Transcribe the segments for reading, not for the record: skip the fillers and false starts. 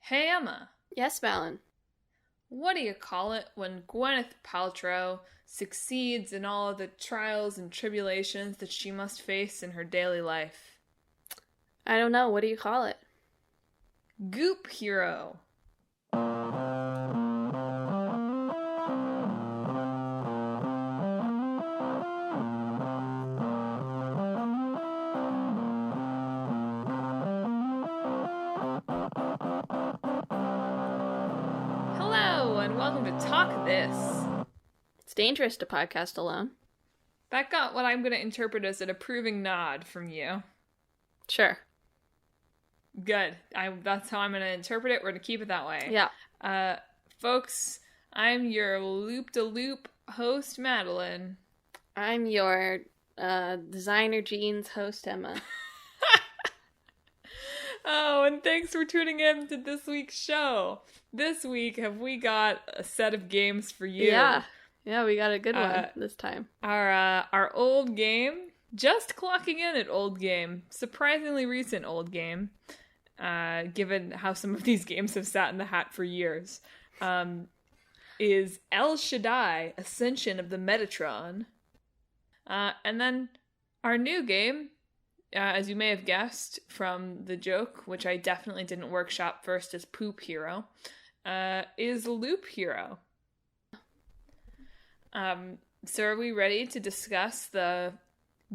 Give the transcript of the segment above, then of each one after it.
Hey Emma, Yes, Madelyn. what do you call it when Gwyneth Paltrow succeeds in all of the trials and tribulations that she must face in her daily life? I don't know. What do you call it? Goop Hero. Hello, and welcome to Talk This. It's dangerous to podcast alone. That got what I'm going to interpret as an approving nod from you. Sure. Good. That's how I'm going to interpret it. We're going to keep it that way. Yeah. Folks, I'm your loop-de-loop host, Madelyn. I'm your designer jeans host, Emma. Oh, and thanks for tuning in to this week's show. This week, have we got a set of games for you? Yeah, we got a good one this time. Our old game, just clocking in at old game, surprisingly recent old game, given how some of these games have sat in the hat for years, is Shaddai, Ascension of the Metatron. And then our new game, as you may have guessed from the joke, which I definitely didn't workshop first as Poop Hero, is Loop Hero. So are we ready to discuss the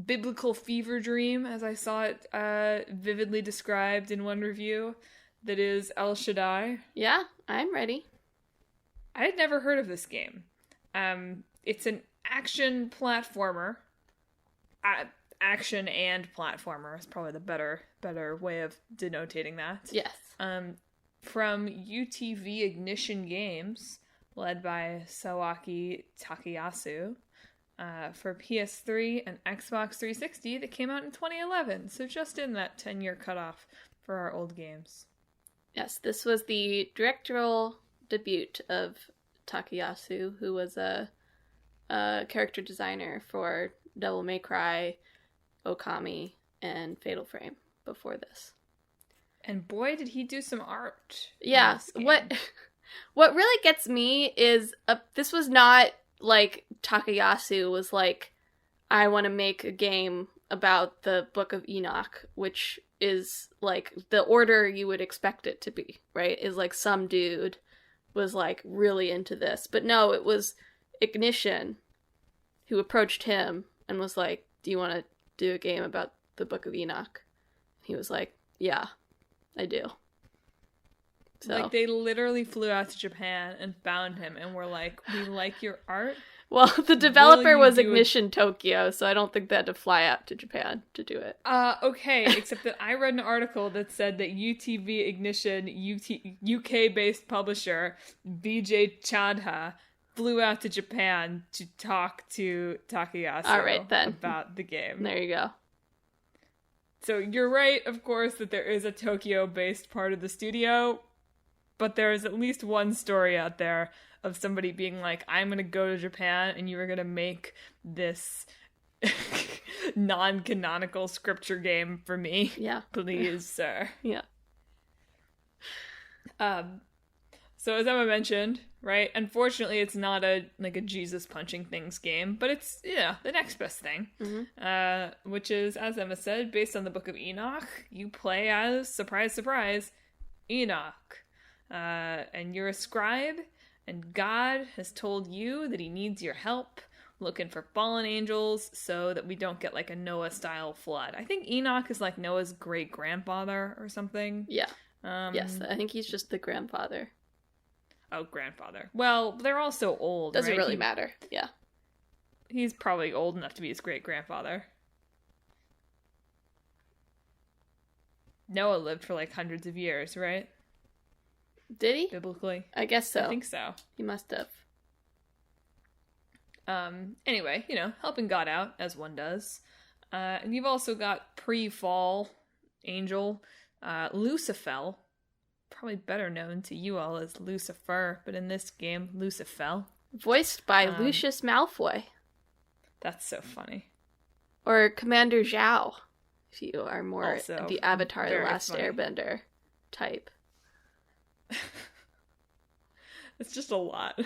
biblical fever dream, as I saw it vividly described in one review, that is El Shaddai? Yeah, I'm ready. I had never heard of this game. It's an action platformer. Action and platformer is probably the better way of denotating that. Yes. From UTV Ignition Games, led by Sawaki Takayasu, for PS3 and Xbox 360 that came out in 2011, so just in that 10-year cutoff for our old games. Yes, this was the directorial debut of Takayasu, who was a character designer for Devil May Cry, Okami, and Fatal Frame before this. And boy, did he do some art. Yeah, what really gets me is this was not like Takayasu was like, I want to make a game about the Book of Enoch, which is like the order you would expect it to be, right? Is like some dude was like really into this. But no, it was Ignition who approached him and was like, do you want to do a game about the Book of Enoch? He was like, yeah, I do. So, like, they literally flew out to Japan and found him and were like, we like your art. Well, the developer was Ignition Tokyo, so I don't think they had to fly out to Japan to do it. Okay, except that I read an article that said that UTV Ignition, UK-based publisher, Vijay Chadha, flew out to Japan to talk to Takayasu All right, then. about the game. There you go. So you're right, of course, that there is a Tokyo-based part of the studio, but there is at least one story out there of somebody being like, I'm going to go to Japan and you are going to make this non-canonical scripture game for me. Yeah. Please, sir. Yeah. So as Emma mentioned, right, unfortunately it's not a Jesus punching things game, but it's, the next best thing. Mm-hmm. Which is, as Emma said, based on the Book of Enoch. You play as, surprise, surprise, Enoch. And you're a scribe, and God has told you that he needs your help looking for fallen angels so that we don't get like a Noah-style flood. I think Enoch is like Noah's great-grandfather or something. Yeah. Yes, I think he's just the grandfather. Oh, grandfather. Well, they're all so old, Doesn't right? really matter. Yeah. He's probably old enough to be his great-grandfather. Noah lived for like hundreds of years, right? Did he? Biblically. I guess so. I think so. He must have. Anyway, helping God out, as one does. And you've also got pre-fall angel, Lucifer, probably better known to you all as Lucifer, but in this game, Lucifer. Voiced by Lucius Malfoy. That's so funny. Or Commander Zhao, if you are more Also the Avatar The Last funny. Airbender type. It's just a lot.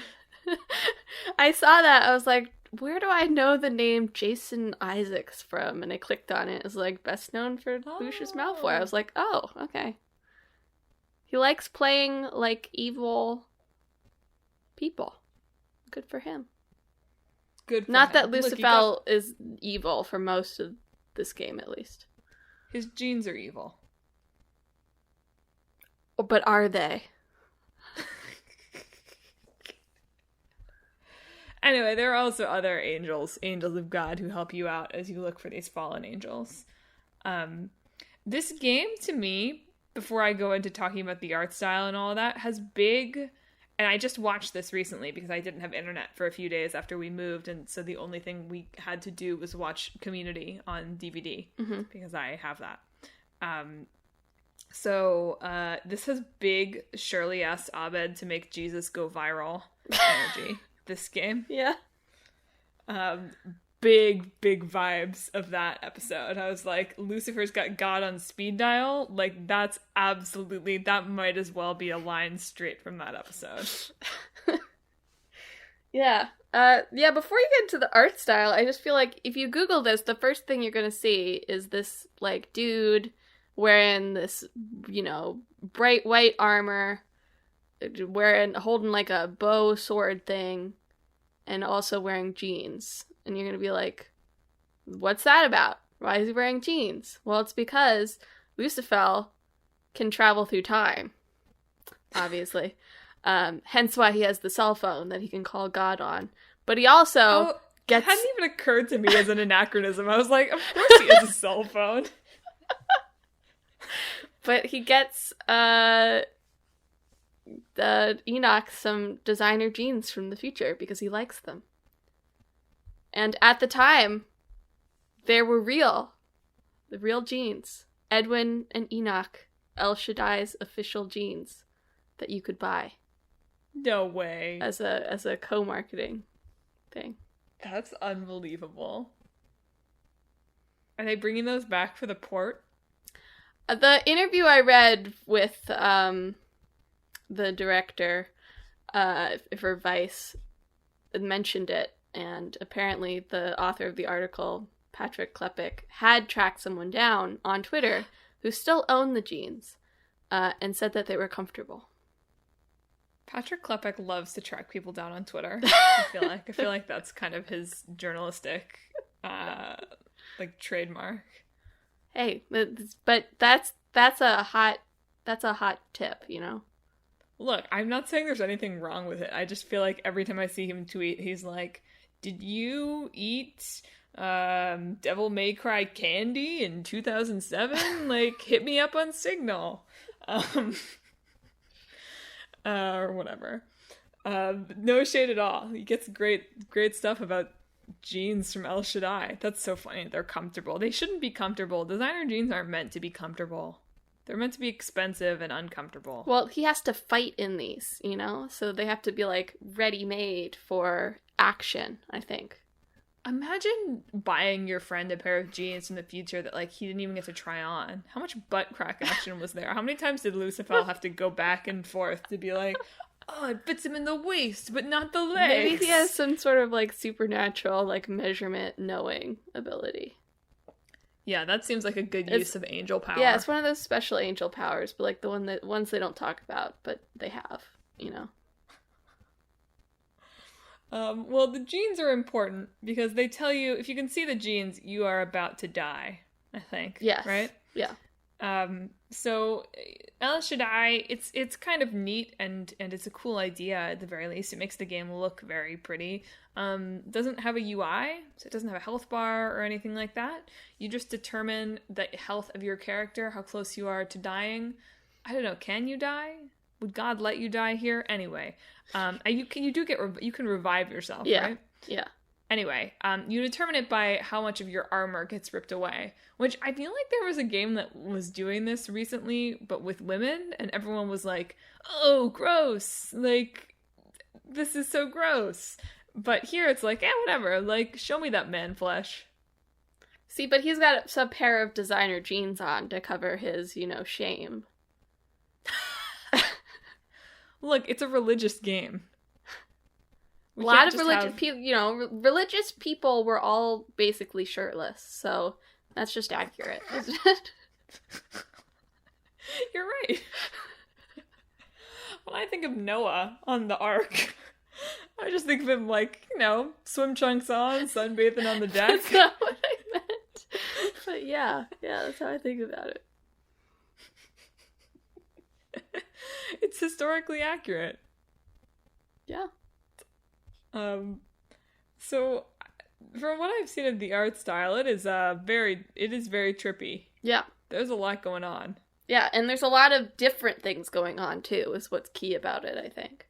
I saw that. I was like, where do I know the name Jason Isaacs from? And I clicked on it. It's like, best known for Lucius Malfoy. I was like, oh, okay. He likes playing, like, evil people. Good for him. Good for Not him. that Look, Lucifer is evil for most of this game, at least. his genes are evil. But are they? Anyway, there are also other angels of God, who help you out as you look for these fallen angels. This game, to me, before I go into talking about the art style and all of that, has big... And I just watched this recently because I didn't have internet for a few days after we moved, and so the only thing we had to do was watch Community on DVD, because I have that. So this has big Shirley asked Abed to make Jesus go viral energy, this game. Yeah. Big vibes of that episode. I was like, Lucifer's got God on speed dial. Like, that's absolutely, that might as well be a line straight from that episode. Yeah. Before you get into the art style, I just feel like if you Google this, the first thing you're going to see is this, like, dude wearing this, bright white armor, holding, like, a bow sword thing, and also wearing jeans. And you're going to be like, what's that about? Why is he wearing jeans? Well, it's because Lucifer can travel through time, obviously. Hence why he has the cell phone that he can call God on. But he also gets... It hadn't even occurred to me as an anachronism. I was like, of course he has a cell phone. But he gets Enoch some designer jeans from the future because he likes them. And at the time, there were the real jeans. Edwin and Enoch, El Shaddai's official jeans that you could buy. No way. As a co-marketing thing. That's unbelievable. Are they bringing those back for the port? The interview I read with the director for Vice mentioned it. And apparently the author of the article, Patrick Klepek, had tracked someone down on Twitter who still owned the jeans and said that they were comfortable. Patrick Klepek loves to track people down on Twitter. I feel like that's kind of his journalistic trademark. Hey, but that's a hot tip, Look, I'm not saying there's anything wrong with it. I just feel like every time I see him tweet, he's like, did you eat Devil May Cry candy in 2007? Like, hit me up on Signal. Or whatever. No shade at all. He gets great stuff about jeans from El Shaddai. That's so funny. They're comfortable. They shouldn't be comfortable. Designer jeans aren't meant to be comfortable. They're meant to be expensive and uncomfortable. Well, he has to fight in these, so they have to be, like, ready-made for action, I think. Imagine buying your friend a pair of jeans in the future that, like, he didn't even get to try on. How much butt crack action was there? How many times did Lucifer have to go back and forth to be like, oh, it fits him in the waist, but not the legs? Maybe he has some sort of, like, supernatural, like, measurement knowing ability. Yeah, that seems like a good use of angel power. Yeah, it's one of those special angel powers, but, like, the ones they don't talk about, but they have, Well, the genes are important because they tell you, if you can see the genes, you are about to die, I think. Yes. Right? Yeah. So El Shaddai, it's kind of neat and it's a cool idea at the very least. It makes the game look very pretty. Doesn't have a UI, so it doesn't have a health bar or anything like that. You just determine the health of your character, how close you are to dying. I don't know, can you die? Would God let you die here? Anyway, you can revive yourself, yeah. right? Yeah. Anyway, you determine it by how much of your armor gets ripped away, which I feel like there was a game that was doing this recently, but with women, and everyone was like, oh, gross, like, this is so gross. But here it's like, whatever, like, show me that man flesh. See, but he's got a pair of designer jeans on to cover his, shame. Look, it's a religious game. A lot of religious people, religious people were all basically shirtless, so that's just accurate, isn't it? You're right. When I think of Noah on the Ark, I just think of him like, swim trunks on, sunbathing on the deck. That's not what I meant. But yeah, that's how I think about it. It's historically accurate. Yeah. So from what I've seen of the art style, it is very trippy. Yeah. There's a lot going on. Yeah, and there's a lot of different things going on too, is what's key about it, I think.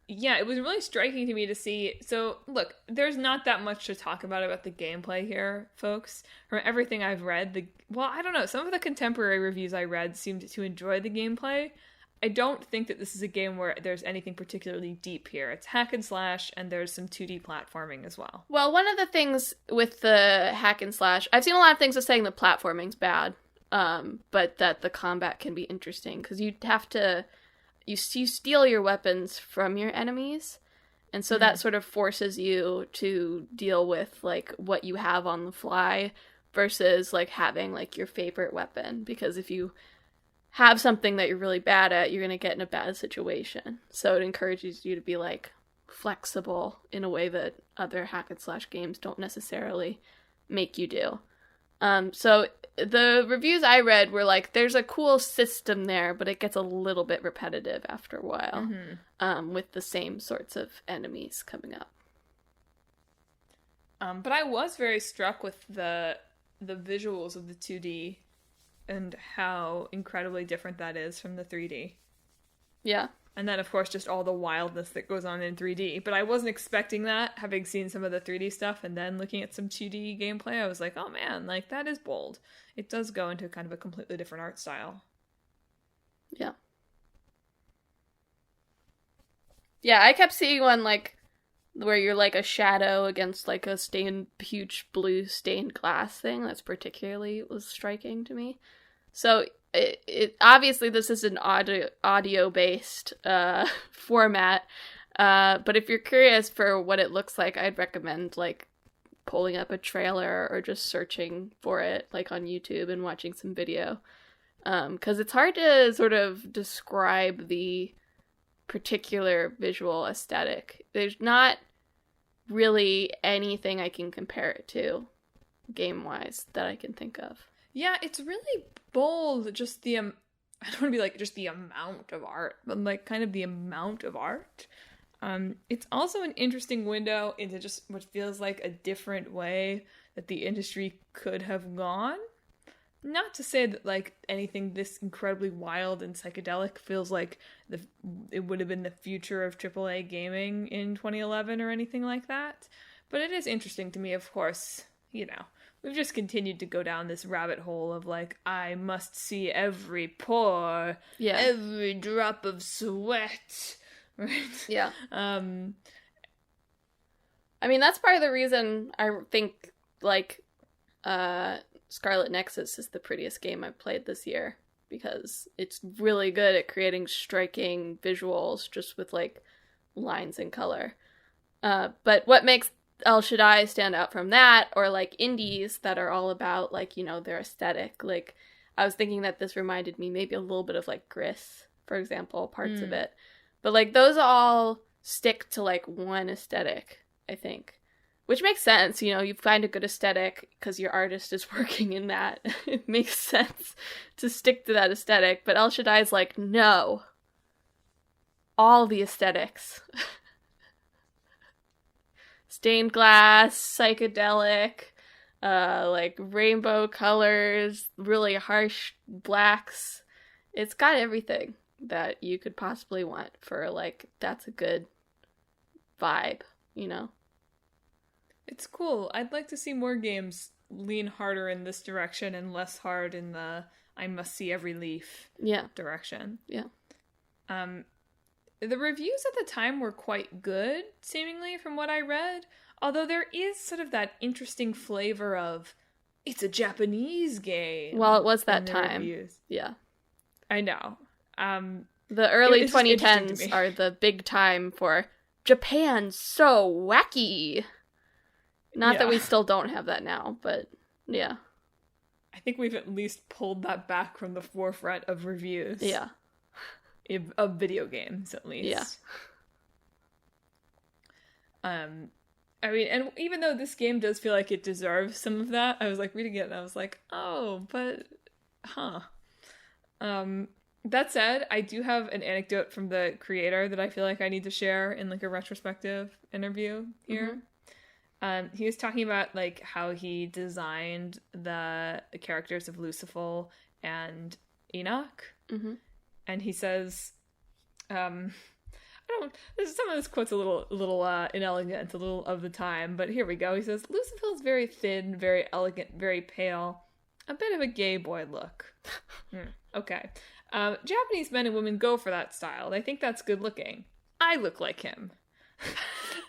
Yeah, it was really striking to me to see. So, look, there's not that much to talk about the gameplay here, folks. From everything I've read, I don't know, some of the contemporary reviews I read seemed to enjoy the gameplay. I don't think that this is a game where there's anything particularly deep here. It's hack and slash, and there's some 2D platforming as well. Well, one of the things with the hack and slash, I've seen a lot of things of saying the platforming's bad, but that the combat can be interesting, because you have to, you steal your weapons from your enemies, and so that sort of forces you to deal with, like, what you have on the fly, versus, like, having, like, your favorite weapon, because if you have something that you're really bad at, you're going to get in a bad situation. So it encourages you to be, like, flexible in a way that other hack and slash games don't necessarily make you do. So the reviews I read were like, there's a cool system there, but it gets a little bit repetitive after a while, with the same sorts of enemies coming up. But I was very struck with the visuals of the 2D and how incredibly different that is from the 3D. Yeah. And then, of course, just all the wildness that goes on in 3D. But I wasn't expecting that, having seen some of the 3D stuff and then looking at some 2D gameplay. I was like, oh man, like, that is bold. It does go into kind of a completely different art style. Yeah. Yeah, I kept seeing one, like, where you're, like, a shadow against, like, a huge blue stained glass thing. That's particularly was striking to me. So it obviously this is an audio-based format, but if you're curious for what it looks like, I'd recommend, like, pulling up a trailer or just searching for it, like, on YouTube and watching some video. Because it's hard to sort of describe the particular visual aesthetic. There's not really anything I can compare it to, game-wise, that I can think of. Yeah, it's really bold, just I don't want to be like, just the amount of art, but, like, kind of the amount of art. It's also an interesting window into just what feels like a different way that the industry could have gone. Not to say that, like, anything this incredibly wild and psychedelic feels like it would have been the future of AAA gaming in 2011 or anything like that. But it is interesting to me, of course, we've just continued to go down this rabbit hole of, like, I must see every pore, every drop of sweat, right? Yeah. I mean, that's part of the reason I think, like, Scarlet Nexus is the prettiest game I've played this year, because it's really good at creating striking visuals just with, like, lines and color. But what makes El Shaddai stand out from that, or, like, indies that are all about, like, their aesthetic. Like, I was thinking that this reminded me maybe a little bit of, like, Gris, for example, parts of it. But, like, those all stick to, like, one aesthetic, I think. Which makes sense, you find a good aesthetic because your artist is working in that. It makes sense to stick to that aesthetic, but El Shaddai's like, no. All the aesthetics. Stained glass, psychedelic, like, rainbow colors, really harsh blacks. It's got everything that you could possibly want for, like, that's a good vibe, It's cool. I'd like to see more games lean harder in this direction and less hard in the I must see every leaf direction. Yeah. The reviews at the time were quite good, seemingly, from what I read. Although there is sort of that interesting flavor of, it's a Japanese game. Well, it was that time. Reviews. Yeah. I know. The early It's just interesting to 2010s me. are the big time for Japan so wacky. Not that Yeah. we still don't have that now, but yeah. I think we've at least pulled that back from the forefront of reviews. Yeah. Of video games, at least. Yeah. I mean, and even though this game does feel like it deserves some of that, I was like reading it and I was like, oh, but, huh. That said, I do have an anecdote from the creator that I feel like I need to share in like a retrospective interview here. He was talking about like how he designed the characters of Lucifer and Enoch, and he says, some of this quote's a little inelegant, a little of the time, but here we go. He says, Lucifer is very thin, very elegant, very pale, a bit of a gay boy look. Okay. Japanese men and women go for that style. They think that's good looking. I look like him.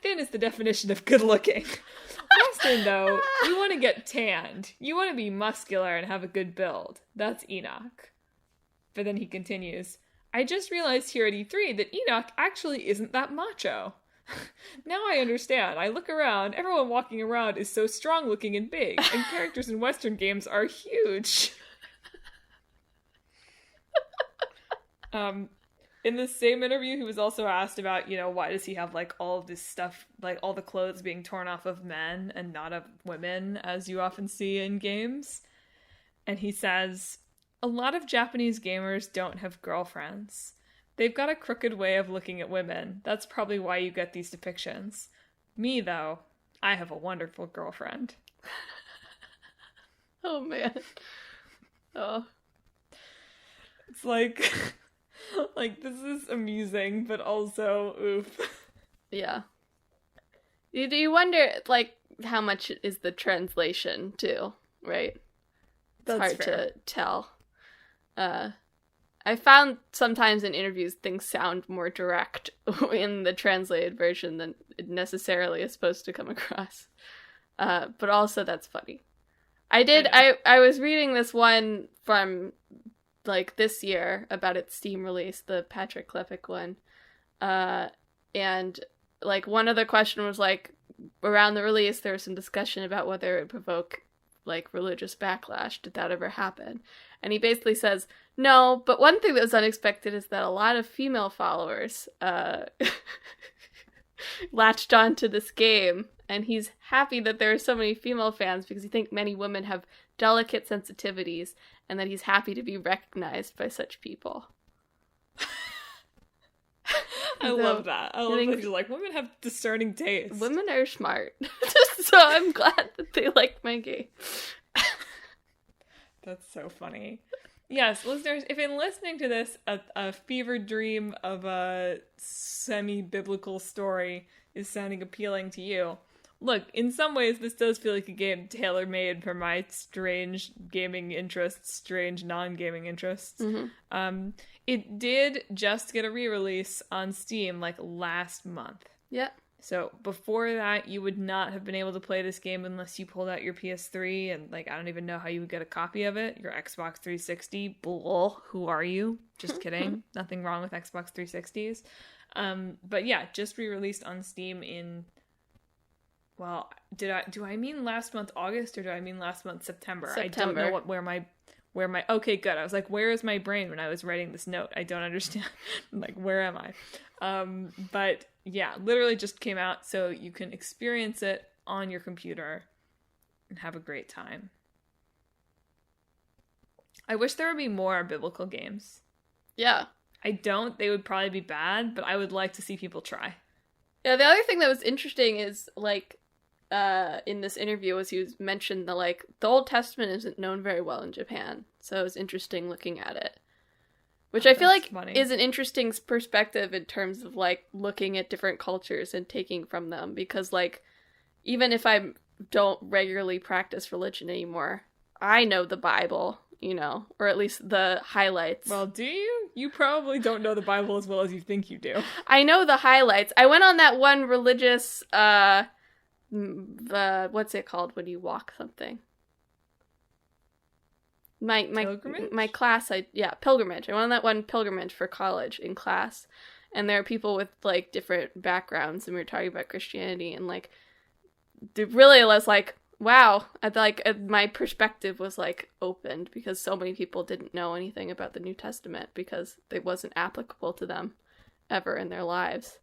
Thin is the definition of good looking. Western, though, you want to get tanned. You want to be muscular and have a good build. That's Enoch. But then he continues, I just realized here at E3 that Enoch actually isn't that macho. Now I understand. I look around, everyone walking around is so strong looking and big, and characters in Western games are huge. In the same interview, he was also asked about, why does he have, like, all of this stuff, like, all the clothes being torn off of men and not of women, as you often see in games. And he says, a lot of Japanese gamers don't have girlfriends. They've got a crooked way of looking at women. That's probably why you get these depictions. Me, though, I have a wonderful girlfriend. Oh, man. Oh. It's like... like, this is amusing, but also, oof. Yeah. You wonder, like, how much is the translation, too, right? It's hard to tell. I found sometimes in interviews things sound more direct in the translated version than it necessarily is supposed to come across. But also that's funny. I was reading this one from, like, this year about its Steam release, the Patrick Klepek one. And, like, one of the question was, like, around the release, there was some discussion about whether it would provoke, like, religious backlash. Did that ever happen? And he basically says, no, but one thing that was unexpected is that a lot of female followers latched onto this game, and he's happy that there are so many female fans because he thinks many women have delicate sensitivities, and that he's happy to be recognized by such people. I love that. I love that you're like, women have discerning taste. Women are smart. So I'm glad that they like my game. That's so funny. Yes, listeners, if in listening to this, a fever dream of a semi-biblical story is sounding appealing to you, look, in some ways this does feel like a game tailor-made for my strange gaming interests, strange non-gaming interests. It did just get a re-release on Steam, like, last month. Yeah. So before that, you would not have been able to play this game unless you pulled out your PS3, and, like, I don't even know how you would get a copy of it. Your Xbox 360, bull, who are you? Just kidding. Nothing wrong with Xbox 360s. But yeah, just re-released on Steam in, well, do I mean last month August, or do I mean last month September? I don't know where my okay, good. I was like, where is my brain when I was writing this note? I don't understand. Like, where am I? But yeah, literally just came out, so you can experience it on your computer and have a great time. I wish there would be more biblical games. Yeah. I don't. They would probably be bad, but I would like to see people try. Yeah, the other thing that was interesting is, like, in this interview was he mentioned that, like, the Old Testament isn't known very well in Japan, so it was interesting looking at it. Which I feel like is an interesting perspective in terms of, like, looking at different cultures and taking from them, because, like, even if I don't regularly practice religion anymore, I know the Bible, or at least the highlights. Well, do you? You probably don't know the Bible as well as you think you do. I know the highlights. I went on that one religious, what's it called when you walk something? Pilgrimage? my class, pilgrimage. I went on that one pilgrimage for college in class, and there are people with like different backgrounds, and we were talking about Christianity, and like it really was like, wow, my perspective was like opened because so many people didn't know anything about the New Testament because it wasn't applicable to them ever in their lives.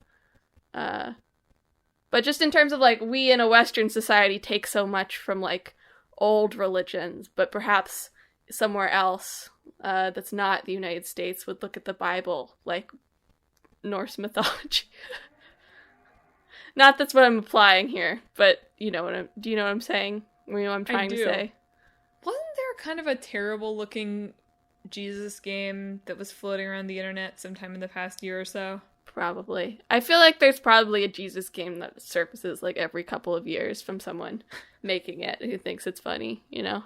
But just in terms of like, we in a Western society take so much from like old religions, but perhaps somewhere else that's not the United States would look at the Bible like Norse mythology. Not that's what I'm applying here, but do you know what I'm saying? You know what I'm trying to say? Wasn't there kind of a terrible looking Jesus game that was floating around the internet sometime in the past year or so? Probably. I feel like there's probably a Jesus game that surfaces like every couple of years from someone making it who thinks it's funny, you know?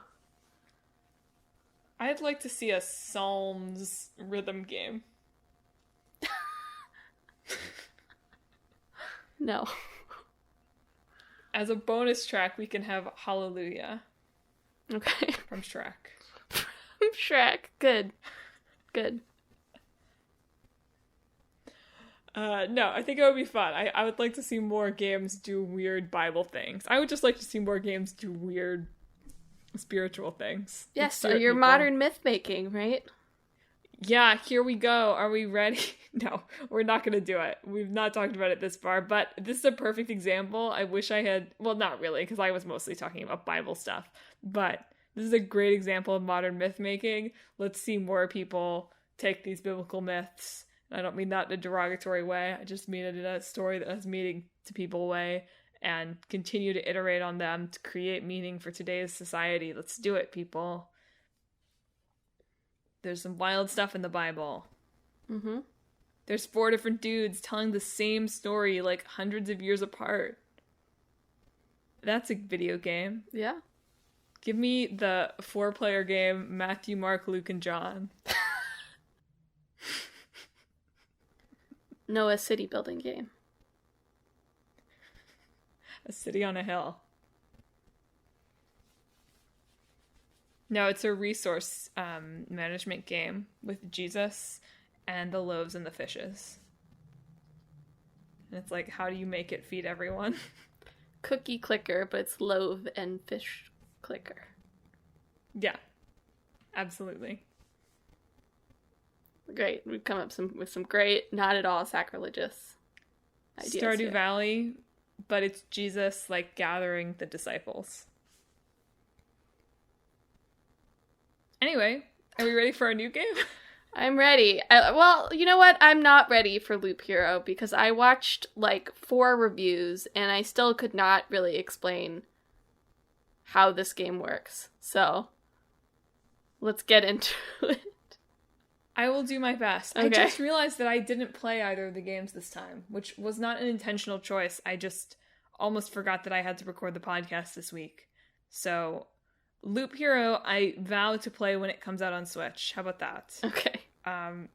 I'd like to see a Psalms rhythm game. No. As a bonus track, we can have Hallelujah. Okay. From Shrek. From Shrek. Good. No, I think it would be fun. I would like to see more games do weird Bible things. I would just like to see more games do weird spiritual things. Yes, so you're modern myth making, right? Yeah, here we go. Are we ready? No, we're not going to do it. We've not talked about it this far, but this is a perfect example. I wish I had, well, not really, because I was mostly talking about Bible stuff, but this is a great example of modern myth making. Let's see more people take these biblical myths. I don't mean that in a derogatory way. I just mean it in a story that has meaning to people way and continue to iterate on them to create meaning for today's society. Let's do it, people. There's some wild stuff in the Bible. Mm-hmm. There's 4 different dudes telling the same story like hundreds of years apart. That's a video game. Yeah. Give me the 4-player game Matthew, Mark, Luke, and John. No, a city building game. A city on a hill. No, it's a resource management game with Jesus and the loaves and the fishes. And it's like, how do you make it feed everyone? Cookie clicker, but it's loaf and fish clicker. Yeah, absolutely. Great. We've come up with some great, not at all sacrilegious ideas. Stardew here. Valley, but it's Jesus like gathering the disciples. Anyway, are we ready for our new game? I'm ready. Well, you know what? I'm not ready for Loop Hero because I watched like 4 reviews and I still could not really explain how this game works. So, let's get into it. I will do my best. Okay. I just realized that I didn't play either of the games this time, which was not an intentional choice. I just almost forgot that I had to record the podcast this week. So, Loop Hero, I vow to play when it comes out on Switch. How about that? Okay. I'm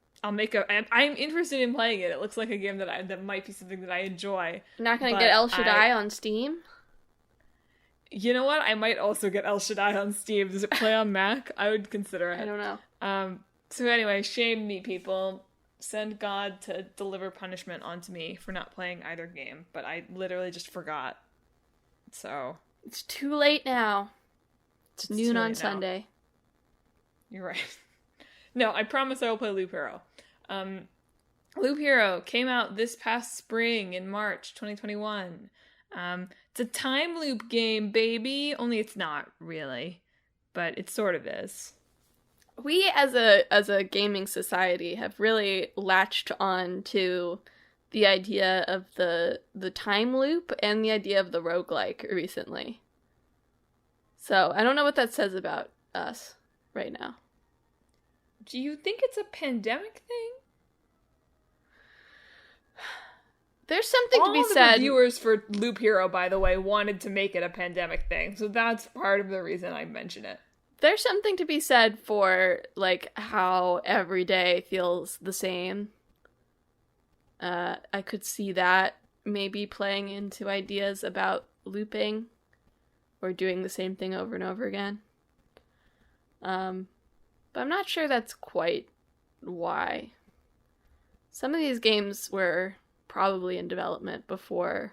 interested in playing it. It looks like a game that might be something that I enjoy. Not gonna get El Shaddai on Steam? You know what? I might also get El Shaddai on Steam. Does it play on Mac? I would consider it. I don't know. So anyway, shame me, people. Send God to deliver punishment onto me for not playing either game. But I literally just forgot. So. It's too late now. It's noon on Sunday. You're right. No, I promise I will play Loop Hero. Loop Hero came out this past spring in March 2021. It's a time loop game, baby. Only it's not, really. But it sort of is. We, as a gaming society, have really latched on to the idea of the time loop and the idea of the roguelike recently. So, I don't know what that says about us right now. Do you think it's a pandemic thing? There's something to be said. All the reviewers for Loop Hero, by the way, wanted to make it a pandemic thing. So that's part of the reason I mention it. There's something to be said for, like, how every day feels the same. I could see that maybe playing into ideas about looping or doing the same thing over and over again. But I'm not sure that's quite why. Some of these games were probably in development before, or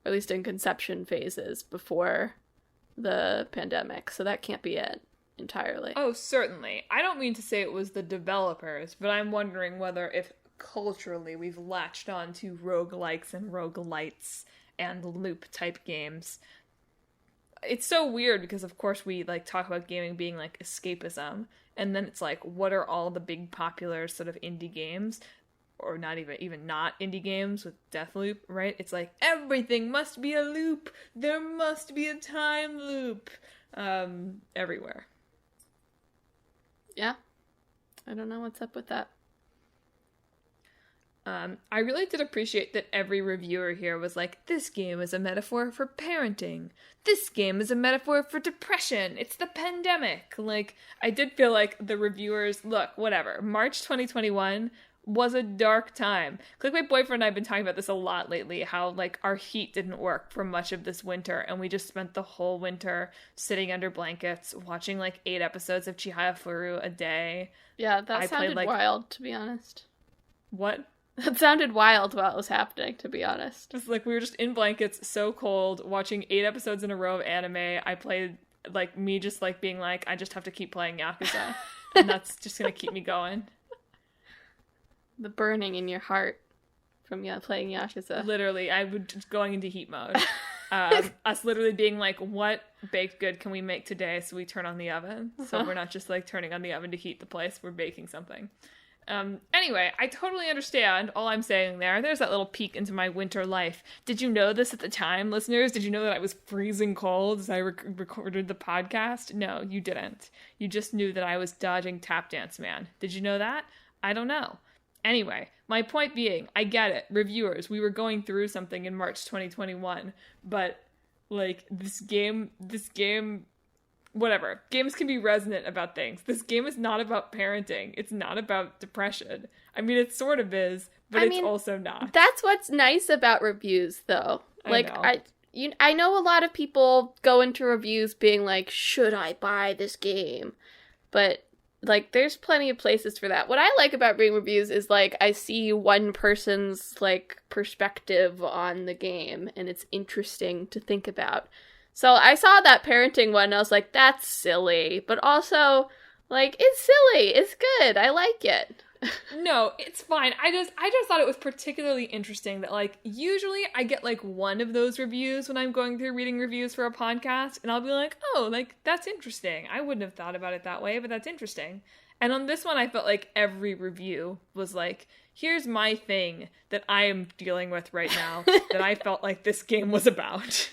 at least in conception phases before the pandemic, so that can't be it entirely. Oh, certainly. I don't mean to say it was the developers, but I'm wondering whether if culturally we've latched on to roguelikes and roguelites and loop-type games. It's so weird because, of course, we, like, talk about gaming being, like, escapism, and then it's like, what are all the big popular sort of indie games? Or not even not indie games with Deathloop, right? It's like, everything must be a loop! There must be a time loop! Everywhere. Yeah. I don't know what's up with that. I really did appreciate that every reviewer here was like, this game is a metaphor for parenting. This game is a metaphor for depression. It's the pandemic. Like, I did feel like the reviewers, look, whatever. March 2021 was a dark time. Like, my boyfriend and I have been talking about this a lot lately, how, like, our heat didn't work for much of this winter, and we just spent the whole winter sitting under blankets, watching, like, 8 episodes of Chihaya Furu a day. Yeah, that sounded wild, to be honest. What? That sounded wild while it was happening, to be honest. It's like we were just in blankets, so cold, watching 8 episodes in a row of anime. I played, like, me just, like, being like, I just have to keep playing Yakuza. And that's just gonna keep me going. The burning in your heart from playing Yakuza. Literally, I would just going into heat mode. Us literally being like, what baked good can we make today? So we turn on the oven. So we're not just, like, turning on the oven to heat the place. We're baking something. Anyway, I totally understand all I'm saying there. There's that little peek into my winter life. Did you know this at the time, listeners? Did you know that I was freezing cold as I recorded the podcast? No, you didn't. You just knew that I was dodging Tap Dance Man. Did you know that? I don't know. Anyway, my point being, I get it. Reviewers, we were going through something in March 2021, but, like, this game, whatever. Games can be resonant about things. This game is not about parenting. It's not about depression. I mean, it sort of is, but it's also not. That's what's nice about reviews, though. Like, I know a lot of people go into reviews being like, should I buy this game? But, like, there's plenty of places for that. What I like about reading reviews is, like, I see one person's, like, perspective on the game, and it's interesting to think about. So I saw that parenting one, and I was like, that's silly. But also, like, it's silly. It's good. I like it. No, it's fine. I just thought it was particularly interesting that, like, usually I get, like, one of those reviews when I'm going through reading reviews for a podcast, and I'll be like, oh, like, that's interesting. I wouldn't have thought about it that way, but that's interesting. And on this one, I felt like every review was like, here's my thing that I am dealing with right now that I felt like this game was about.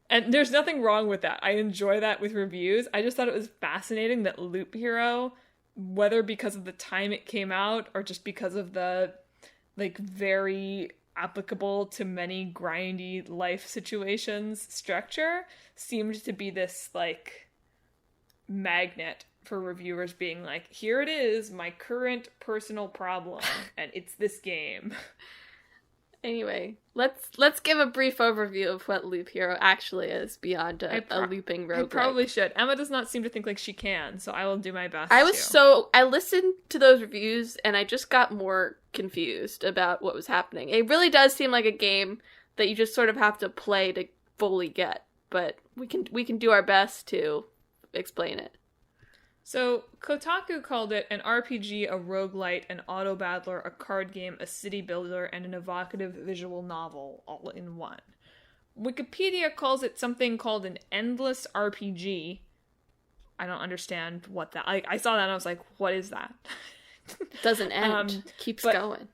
And there's nothing wrong with that. I enjoy that with reviews. I just thought it was fascinating that Loop Hero, whether because of the time it came out or just because of the, like, very applicable to many grindy life situations structure, seemed to be this, like, magnet for reviewers being like, here it is, my current personal problem, and it's this game. Anyway, let's give a brief overview of what Loop Hero actually is beyond a looping roguelike. I probably should. Emma does not seem to think like she can, so I will do my best. I listened to those reviews and I just got more confused about what was happening. It really does seem like a game that you just sort of have to play to fully get, but we can do our best to explain it. So, Kotaku called it an RPG, a roguelite, an auto-battler, a card game, a city builder, and an evocative visual novel, all in one. Wikipedia calls it something called an endless RPG. I don't understand what that... I saw that and I was like, what is that? Doesn't end. Keeps going.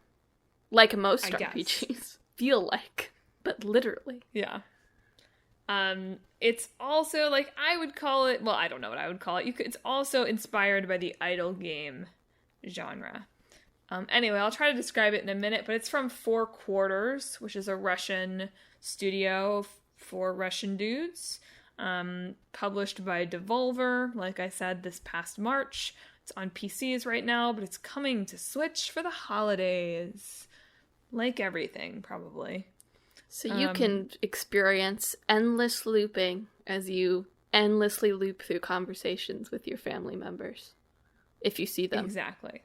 Like most RPGs. Feel like. But literally. Yeah. It's also, like, I would call it, well, I don't know what I would call it. It's also inspired by the idle game genre. Anyway, I'll try to describe it in a minute, but it's from Four Quarters, which is a Russian studio for Russian dudes. Published by Devolver, like I said, this past March. It's on PCs right now, but it's coming to Switch for the holidays. Like everything, probably. So you can experience endless looping as you endlessly loop through conversations with your family members. If you see them. Exactly.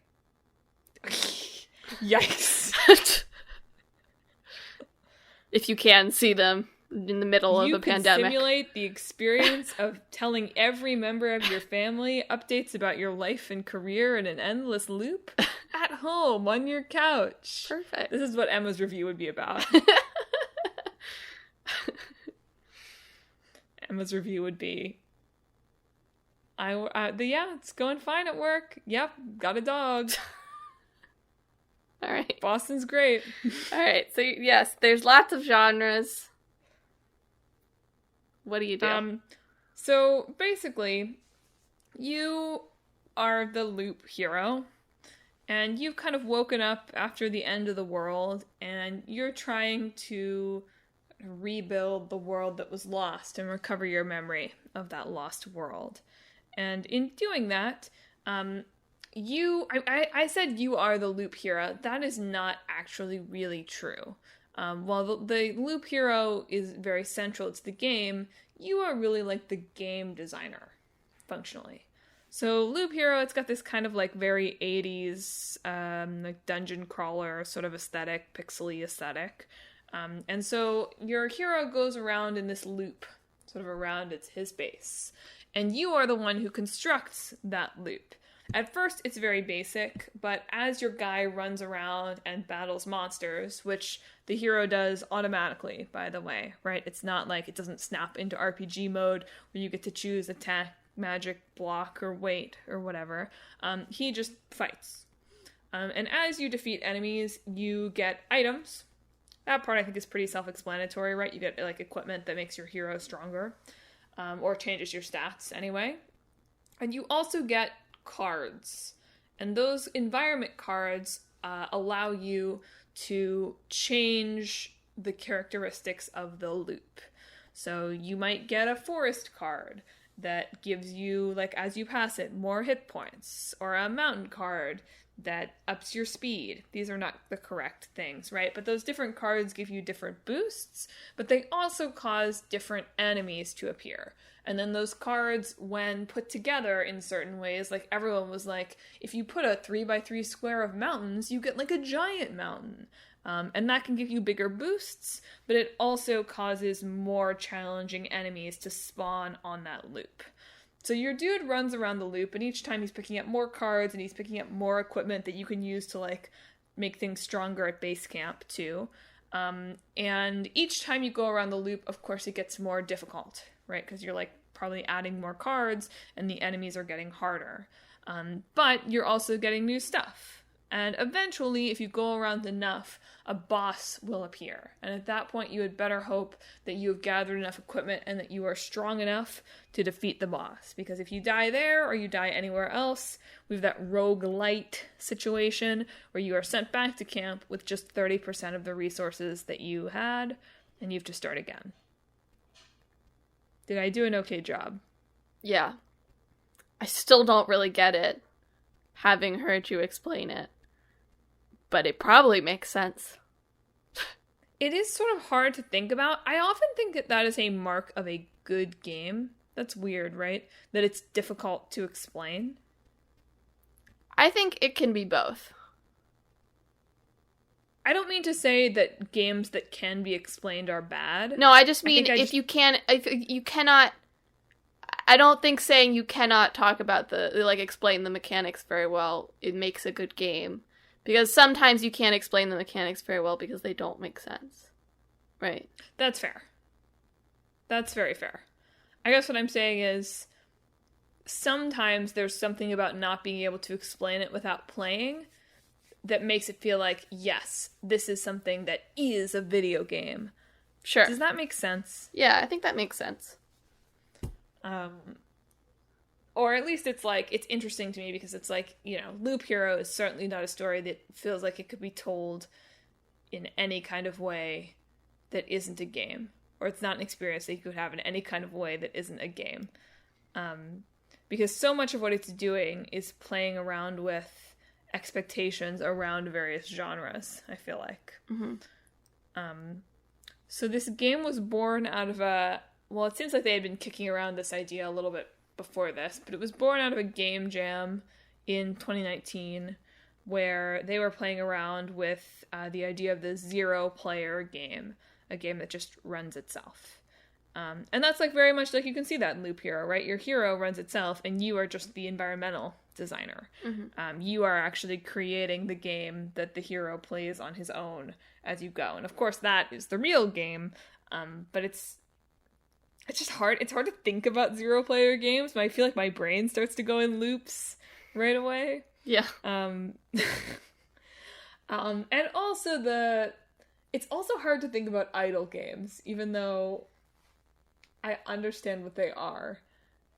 Yikes. If you can see them in the middle of a pandemic. You can simulate the experience of telling every member of your family updates about your life and career in an endless loop at home on your couch. Perfect. This is what Emma's review would be about. Emma's review would be, it's going fine at work. Yep, got a dog. All right. Boston's great. All right. So, yes, there's lots of genres. What do you do? So, basically, you are the loop hero, and you've kind of woken up after the end of the world, and you're trying to rebuild the world that was lost and recover your memory of that lost world. And in doing that, I said you are the loop hero. That is not actually really true. While the loop hero is very central to the game, you are really like the game designer, functionally. So Loop Hero, it's got this kind of like very 80s like dungeon crawler sort of aesthetic, pixely aesthetic. And so your hero goes around in this loop, sort of around his base. And you are the one who constructs that loop. At first, it's very basic, but as your guy runs around and battles monsters, which the hero does automatically, by the way, right? It's not like it doesn't snap into RPG mode where you get to choose attack, magic, block, or wait, or whatever. He just fights. And as you defeat enemies, you get items. That part I think is pretty self-explanatory, right? You get like equipment that makes your hero stronger, or changes your stats anyway. And you also get cards. And those environment cards allow you to change the characteristics of the loop. So you might get a forest card that gives you, like, as you pass it, more hit points, or a mountain card that ups your speed. These are not the correct things, right? But those different cards give you different boosts, but they also cause different enemies to appear. And then those cards, when put together in certain ways, like everyone was like, if you put a 3x3 square of mountains, you get like a giant mountain. And that can give you bigger boosts, but it also causes more challenging enemies to spawn on that loop. So your dude runs around the loop, and each time he's picking up more cards, and he's picking up more equipment that you can use to, like, make things stronger at base camp, too. And each time you go around the loop, of course, it gets more difficult, right? Because you're, like, probably adding more cards, and the enemies are getting harder. But you're also getting new stuff. And eventually, if you go around enough, a boss will appear. And at that point, you had better hope that you have gathered enough equipment and that you are strong enough to defeat the boss. Because if you die there or you die anywhere else, we have that roguelite situation where you are sent back to camp with just 30% of the resources that you had, and you have to start again. Did I do an okay job? Yeah. I still don't really get it, having heard you explain it. But it probably makes sense. It is sort of hard to think about. I often think that that is a mark of a good game. That's weird, right? That it's difficult to explain. I think it can be both. I don't mean to say that games that can be explained are bad. No, I just mean if you cannot... I don't think saying you cannot talk about explain the mechanics very well, it makes a good game. Because sometimes you can't explain the mechanics very well because they don't make sense. Right? That's fair. That's very fair. I guess what I'm saying is sometimes there's something about not being able to explain it without playing that makes it feel like, yes, this is something that is a video game. Sure. Does that make sense? Yeah, I think that makes sense. Or at least it's like, it's interesting to me because it's like, Loop Hero is certainly not a story that feels like it could be told in any kind of way that isn't a game. Or it's not an experience that you could have in any kind of way that isn't a game. Because so much of what it's doing is playing around with expectations around various genres, I feel like. Mm-hmm. So this game was born out of a well, it seems like they had been kicking around this idea a little bit before this, but it was born out of a game jam in 2019 where they were playing around with the idea of the 0-player game, a game that just runs itself. And that's like very much like you can see that in Loop Hero, right? Your hero runs itself and you are just the environmental designer. Mm-hmm. You are actually creating the game that the hero plays on his own as you go. And of course that is the real game, but it's just hard. It's hard to think about 0-player games, but I feel like my brain starts to go in loops right away. Yeah. And also it's also hard to think about idle games, even though I understand what they are.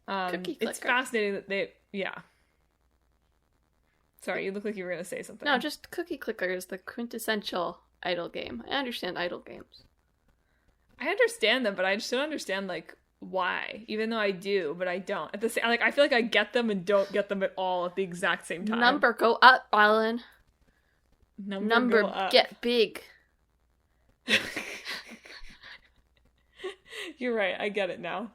Cookie clicker. It's fascinating that yeah. Sorry, you look like you were going to say something. No, just Cookie Clicker is the quintessential idle game. I understand idle games. I understand them, but I just don't understand, like, why. Even though I do, but I don't. At the same, like, I feel like I get them and don't get them at all at the exact same time. Number go up, Alan. Number go up. Get big. You're right, I get it now.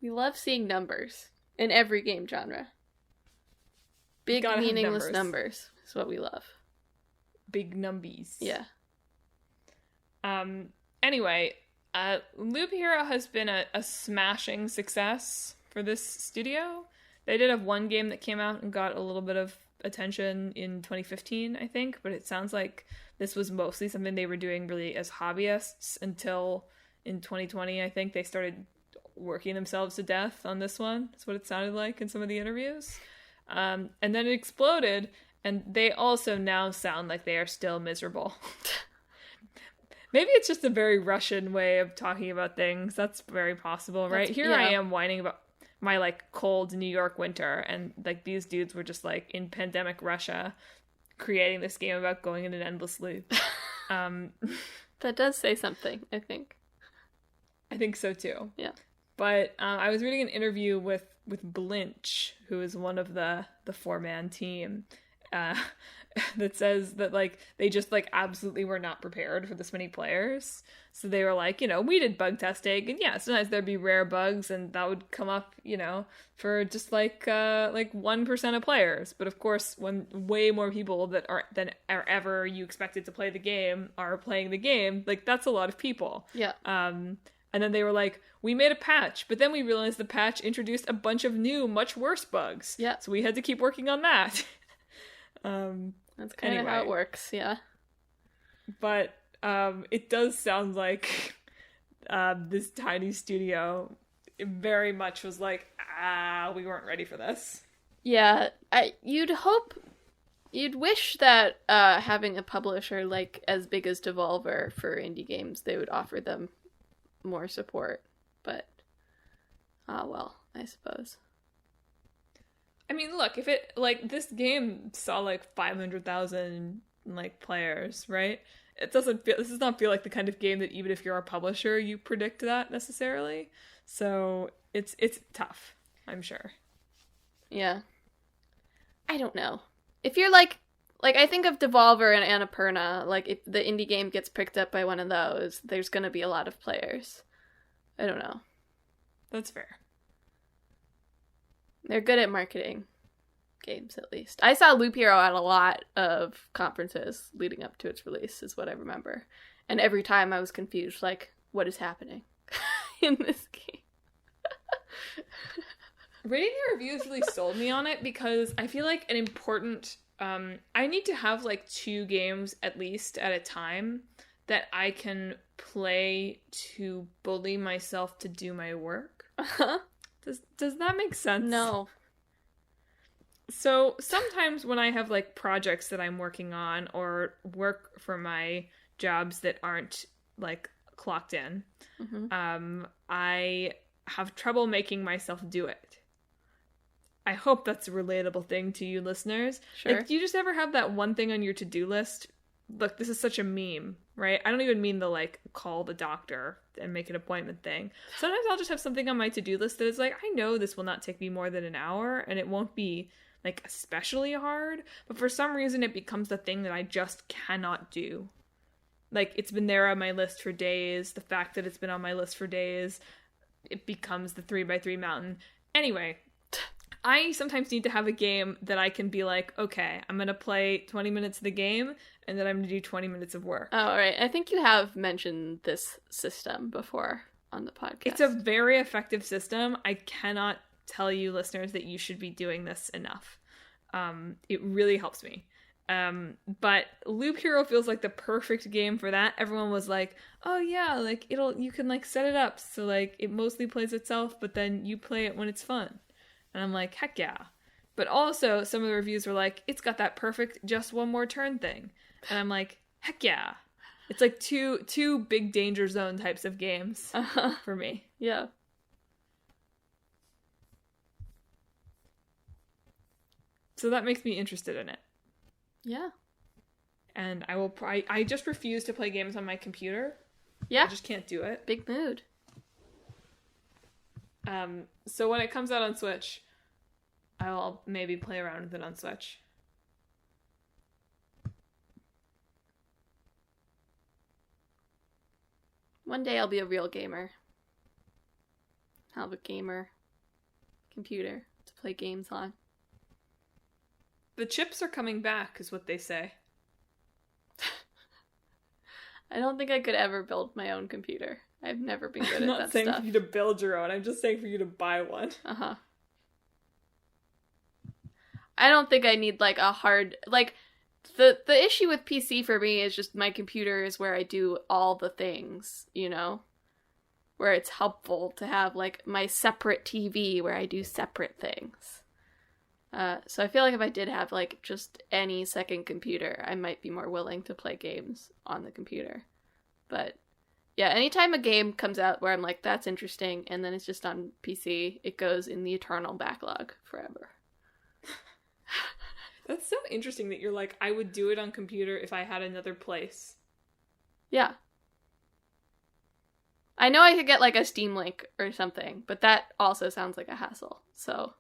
We love seeing numbers in every game genre. Big, meaningless numbers is what we love. Big numbies. Yeah. Anyway, Loop Hero has been a smashing success for this studio. They did have one game that came out and got a little bit of attention in 2015, I think, but it sounds like this was mostly something they were doing really as hobbyists until in 2020, I think, they started working themselves to death on this one. That's what it sounded like in some of the interviews. And then it exploded, and they also now sound like they are still miserable. Maybe it's just a very Russian way of talking about things. That's very possible, right? Here I am whining about my, like, cold New York winter, and, like, these dudes were just, like, in pandemic Russia creating this game about going in an endless loop. That does say something, I think. I think so, too. Yeah. But I was reading an interview with Blinch, who is one of the 4-man team, that says that, like, they just, like, absolutely were not prepared for this many players. So they were like, you know, we did bug testing, and yeah, sometimes there'd be rare bugs, and that would come up, you know, for just, like 1% of players. But of course, when way more people than are ever you expected to play the game are playing the game, like, that's a lot of people. Yeah. And then they were like, we made a patch, but then we realized the patch introduced a bunch of new, much worse bugs. Yeah. So we had to keep working on that. That's kind of how it works, yeah. But it does sound like this tiny studio very much was like, we weren't ready for this. Yeah, you'd wish that having a publisher like as big as Devolver for indie games, they would offer them more support, but well, I suppose. I mean, look, if it, like, this game saw like 500,000 like players, right? This does not feel like the kind of game that even if you're a publisher, you predict that necessarily. So it's tough, I'm sure. Yeah. I don't know. If you're like I think of Devolver and Annapurna, like, if the indie game gets picked up by one of those, there's gonna be a lot of players. I don't know. That's fair. They're good at marketing games, at least. I saw Loop Hero at a lot of conferences leading up to its release, is what I remember. And every time I was confused, like, what is happening in this game? Reading the reviews really sold me on it, because I feel like an important... I need to have, like, 2 games at least at a time that I can play to bully myself to do my work. Does that make sense? No. So sometimes when I have, like, projects that I'm working on or work for my jobs that aren't, like, clocked in, I have trouble making myself do it. I hope that's a relatable thing to you listeners. Sure. Like, do you just ever have that one thing on your to-do list? Look, this is such a meme, right? I don't even mean the, like, call the doctor and make an appointment thing. Sometimes I'll just have something on my to-do list that is like, I know this will not take me more than an hour, and it won't be, like, especially hard, but for some reason it becomes the thing that I just cannot do. Like, it's been there on my list for days. The fact that it's been on my list for days, it becomes the 3x3 mountain. Anyway, I sometimes need to have a game that I can be like, okay, I'm going to play 20 minutes of the game, and then I'm going to do 20 minutes of work. Oh, all right. I think you have mentioned this system before on the podcast. It's a very effective system. I cannot tell you, listeners, that you should be doing this enough. It really helps me. But Loop Hero feels like the perfect game for that. Everyone was like, oh yeah, like you can like set it up so like it mostly plays itself, but then you play it when it's fun. And I'm like, heck yeah. But also some of the reviews were like, it's got that perfect just one more turn thing. And I'm like, heck yeah. It's like two big danger zone types of games for me. Yeah. So that makes me interested in it. Yeah. And I just refuse to play games on my computer. Yeah. I just can't do it. Big mood. So when it comes out on Switch, I'll maybe play around with it on Switch. One day I'll be a real gamer. I'll have a gamer computer to play games on. The chips are coming back, is what they say. I don't think I could ever build my own computer. I've never been good at that stuff. I'm not saying for you to build your own. I'm just saying for you to buy one. Uh-huh. I don't think I need, like, a hard... Like, the issue with PC for me is just my computer is where I do all the things, you know? Where it's helpful to have, like, my separate TV where I do separate things. So I feel like if I did have, like, just any second computer, I might be more willing to play games on the computer. But, yeah, anytime a game comes out where I'm like, that's interesting, and then it's just on PC, it goes in the eternal backlog forever. That's so interesting that you're like, I would do it on computer if I had another place. Yeah. I know I could get, like, a Steam Link or something, but that also sounds like a hassle, so...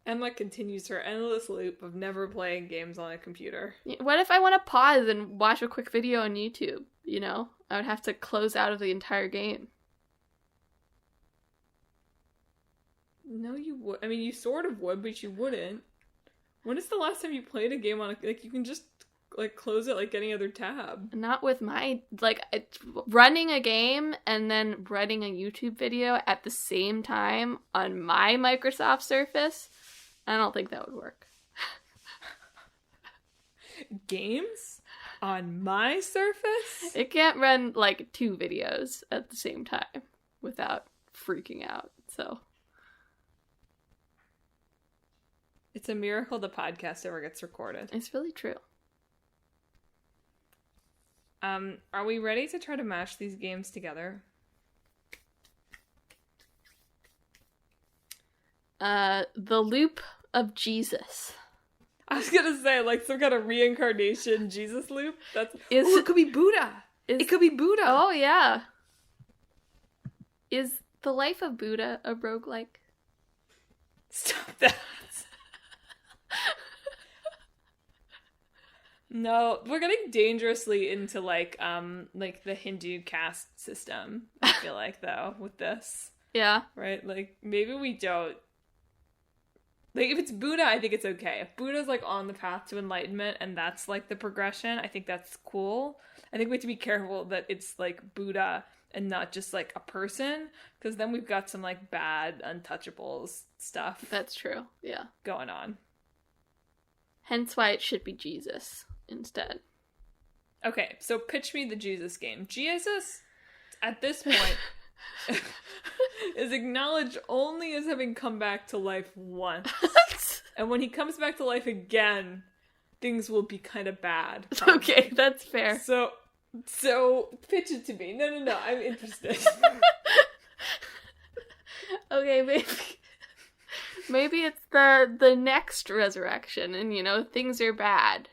Emma continues her endless loop of never playing games on a computer. What if I want to pause and watch a quick video on YouTube, you know? I would have to close out of the entire game. No, you would. I mean, you sort of would, but you wouldn't. When is the last time you played a game on a... Like, you can just, like, close it like any other tab. Not with my... Like, running a game and then running a YouTube video at the same time on my Microsoft Surface... I don't think that would work. Games? On my Surface? It can't run, like, 2 videos at the same time without freaking out, so... It's a miracle the podcast ever gets recorded. It's really true. Are we ready to try to mash these games together? The Loop of Jesus. I was gonna say, like, some kind of reincarnation Jesus loop? It could be Buddha! It could be Buddha! Oh, yeah. Is The Life of Buddha a roguelike? Stop that. No, we're getting dangerously into, like the Hindu caste system, I feel like, though, with this. Yeah. Right? Like, maybe we don't. Like, if it's Buddha, I think it's okay. If Buddha's, like, on the path to enlightenment and that's, like, the progression, I think that's cool. I think we have to be careful that it's, like, Buddha and not just, like, a person, because then we've got some, like, bad untouchables stuff. That's true, yeah. Going on. Hence why it should be Jesus instead. Okay, so pitch me the Jesus game. Jesus, at this point... is acknowledged only as having come back to life once. And when he comes back to life again, things will be kind of bad. Probably. Okay, that's fair. So pitch it to me. No, I'm interested. Okay, maybe it's the next resurrection and, you know, things are bad.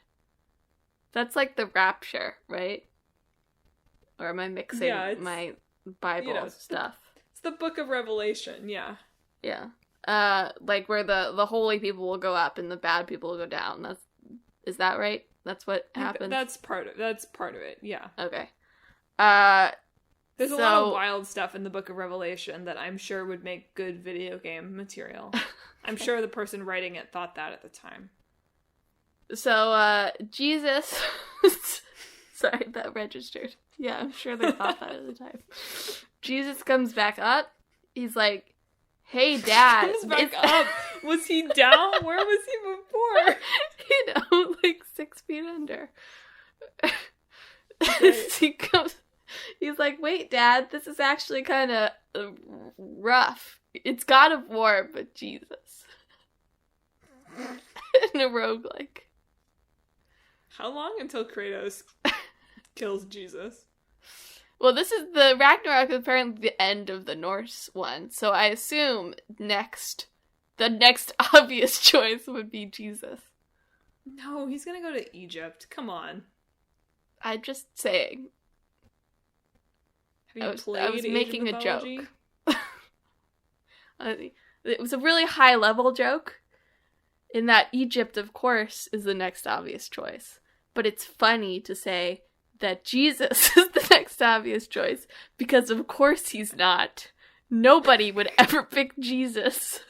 That's like the rapture, right? Or am I mixing my Bible stuff? It's the book of Revelation, yeah. Yeah. Like where the holy people will go up and the bad people will go down. Is that right? That's what I think happens? That's part of it, yeah. Okay. There's a lot of wild stuff in the Book of Revelation that I'm sure would make good video game material. I'm sure the person writing it thought that at the time. So, Jesus... Sorry, that registered. Yeah, I'm sure they thought that at the time. Jesus comes back up. He's like, hey, Dad. Comes back up. Was he down? Where was he before? 6 feet under. Right. He's like, wait, Dad, this is actually kind of rough. It's God of War, but Jesus. In a roguelike. How long until Kratos kills Jesus? Well, this is the Ragnarok is apparently the end of the Norse one, so I assume the next obvious choice would be Jesus. No, he's gonna go to Egypt. Come on. I'm just saying. Have you played I was Asian making mythology? a joke. It was a really high level joke, in that Egypt, of course, is the next obvious choice. But it's funny to say that Jesus is the next obvious choice, because of course he's not. Nobody would ever pick Jesus.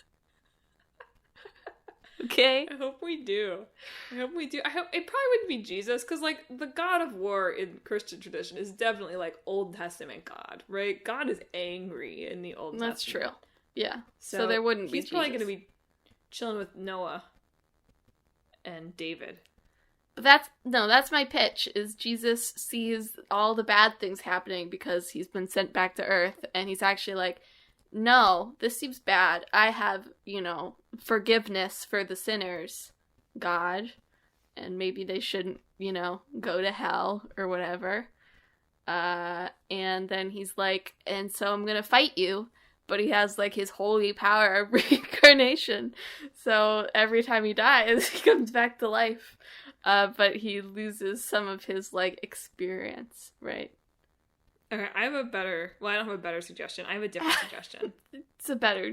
Okay? I hope we do. I hope it probably wouldn't be Jesus, because, like, the God of War in Christian tradition is definitely, like, Old Testament God, right? God is angry in the Old Testament. That's true. Yeah. So there wouldn't be Jesus. He's probably going to be chilling with Noah and David. But that's my pitch, is Jesus sees all the bad things happening because he's been sent back to Earth, and he's actually like, no, this seems bad. I have, forgiveness for the sinners, God, and maybe they shouldn't, go to hell or whatever. And then he's like, and so I'm gonna fight you. But he has, like, his holy power of reincarnation. So every time he dies, he comes back to life. But he loses some of his, like, experience, right? Okay, I don't have a better suggestion. I have a different suggestion.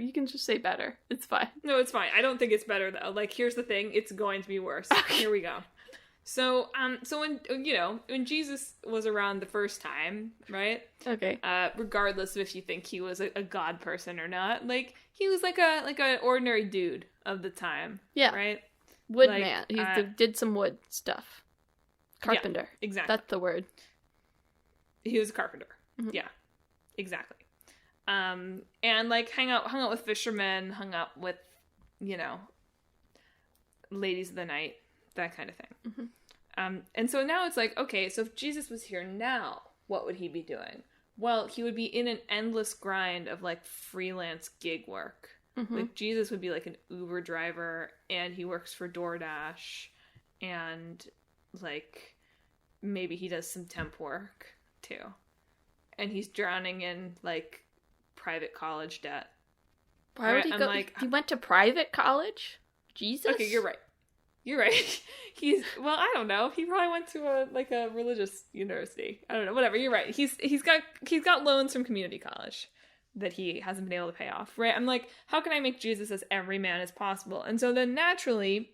You can just say better. It's fine. No, it's fine. I don't think it's better, though. Like, here's the thing. It's going to be worse. Okay. Here we go. So when Jesus was around the first time, right? Okay. Regardless of if you think he was a god person or not, like, he was like an ordinary dude of the time. Yeah. Right? Woodman. He did some wood stuff. Carpenter. Yeah, exactly. That's the word. He was a carpenter. Mm-hmm. Yeah. Exactly. And, like, hung out with fishermen, hung out with, ladies of the night, that kind of thing. Mm-hmm. And so now it's like, okay, so if Jesus was here now, what would he be doing? Well, he would be in an endless grind of, like, freelance gig work. Mm-hmm. Like, Jesus would be, like, an Uber driver, and he works for DoorDash, and, like, maybe he does some temp work, too. And he's drowning in, like, private college debt. Why would he go? Like, he went to private college? Jesus? Okay, you're right. I don't know. He probably went to a religious university. I don't know. Whatever. You're right. He's got loans from community college that he hasn't been able to pay off. Right. I'm like, how can I make Jesus as every man as possible? And so then naturally,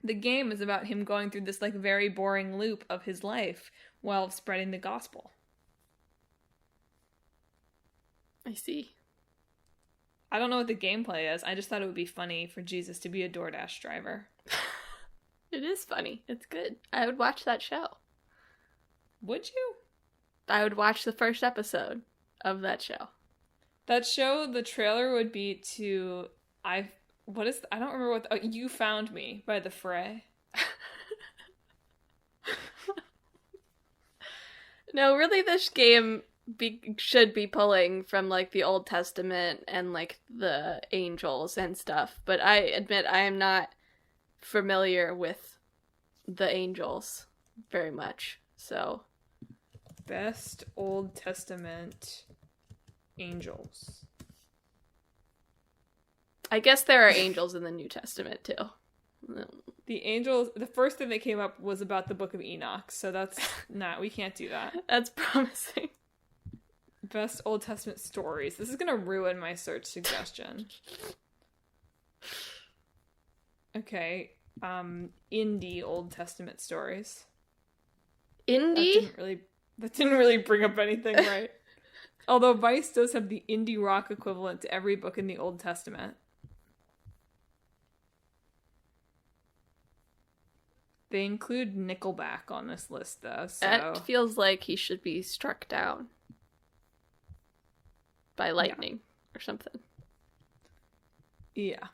the game is about him going through this, like, very boring loop of his life while spreading the gospel. I see. I don't know what the gameplay is. I just thought it would be funny for Jesus to be a DoorDash driver. It is funny. It's good. I would watch that show. Would you? I would watch the first episode of that show. That show, the trailer would be to I don't remember what You Found Me by The Fray. No, really, this game should be pulling from, like, the Old Testament and, like, the angels and stuff. But I admit I am not familiar with the angels very much, so. Best Old Testament angels. I guess there are angels in the New Testament, too. The angels, the first thing that came up was about the Book of Enoch, so that's we can't do that. That's promising. Best Old Testament stories. This is gonna ruin my search suggestion. Okay. indie Old Testament stories. Indie? That didn't really bring up anything, right? Although Vice does have the indie rock equivalent to every book in the Old Testament. They include Nickelback on this list, though, so... That feels like he should be struck down by lightning or something. Yeah.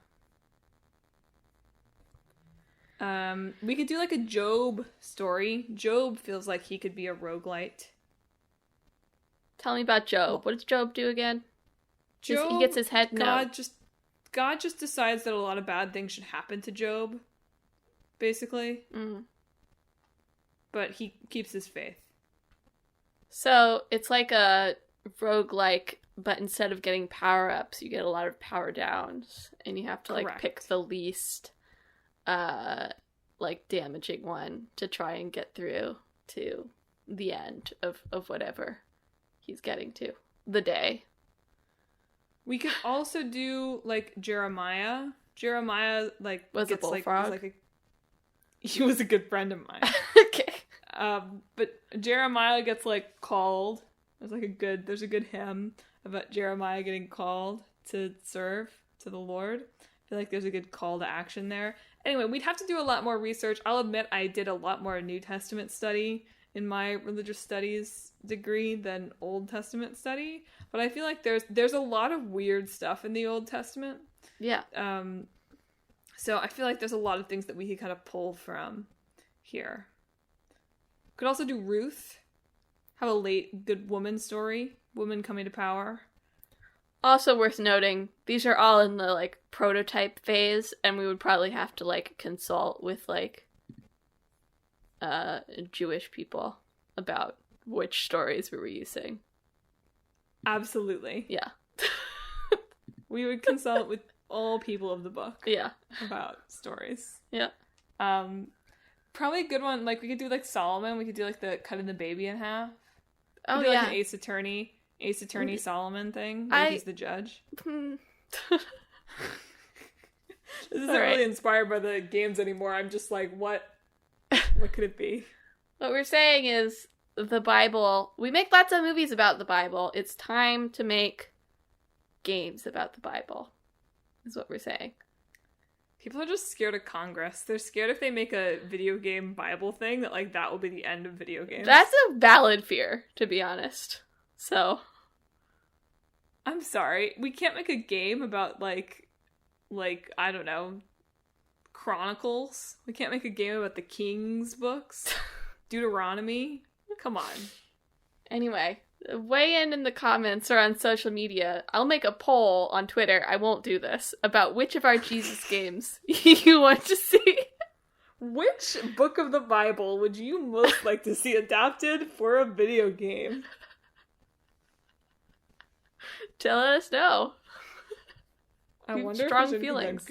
We could do, like, a Job story. Job feels like he could be a roguelite. Tell me about Job. What does Job do again? Job, he gets his head God just decides that a lot of bad things should happen to Job, basically. Mm. But he keeps his faith. So it's like a roguelike, but instead of getting power-ups, you get a lot of power-downs. And you have to, like, pick the least, like, damaging one to try and get through to the end of whatever he's getting to. The day. We could also do, like, Jeremiah. Jeremiah, like, was gets, a bullfrog. Like, he was a good friend of mine. Okay. But Jeremiah gets, like, called. There's a good hymn about Jeremiah getting called to serve to the Lord. I feel like there's a good call to action there. Anyway, we'd have to do a lot more research. I'll admit I did a lot more New Testament study in my religious studies degree than Old Testament study. But I feel like there's a lot of weird stuff in the Old Testament. Yeah. So I feel like there's a lot of things that we could kind of pull from here. Could also do Ruth. Have a late good woman story. Woman coming to power. Also worth noting, these are all in the, like, prototype phase, and we would probably have to, like, consult with, like, Jewish people about which stories we were using. Absolutely. Yeah. We would consult with all people of the book. Yeah. About stories. Yeah. Probably a good one, like, we could do, like, Solomon. We could do, like, the cutting the baby in half. Oh, do, like, yeah. an Ace Attorney Solomon thing. He's the judge. This isn't really inspired by the games anymore. I'm just like, what could it be? What we're saying is, the Bible... We make lots of movies about the Bible. It's time to make games about the Bible, is what we're saying. People are just scared of Congress. They're scared if they make a video game Bible thing that, like, that will be the end of video games. That's a valid fear, to be honest. So... I'm sorry. We can't make a game about, like, I don't know, Chronicles. We can't make a game about the King's books. Deuteronomy. Come on. Anyway, weigh in the comments or on social media. I'll make a poll on Twitter. I won't do this. About which of our Jesus games you want to see. Which book of the Bible would you most like to see adapted for a video game? Tell us no. I wonder strong if feelings.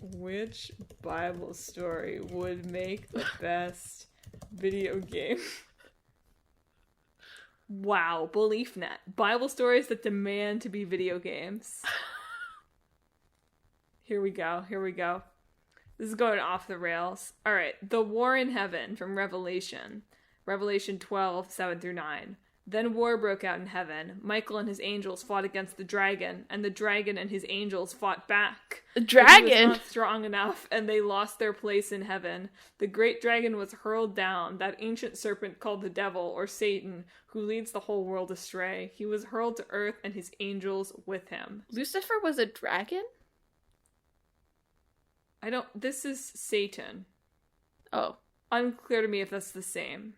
Which Bible story would make the best video game? Wow, BeliefNet. Bible stories that demand to be video games. Here we go. This is going off the rails. Alright, the war in heaven from Revelation. Revelation 12, 7-9. Then war broke out in heaven. Michael and his angels fought against the dragon, and the dragon and his angels fought back. The dragon? But he was not strong enough, and they lost their place in heaven. The great dragon was hurled down, that ancient serpent called the devil, or Satan, who leads the whole world astray. He was hurled to earth, and his angels with him. Lucifer was a dragon? This is Satan. Oh. Unclear to me if that's the same.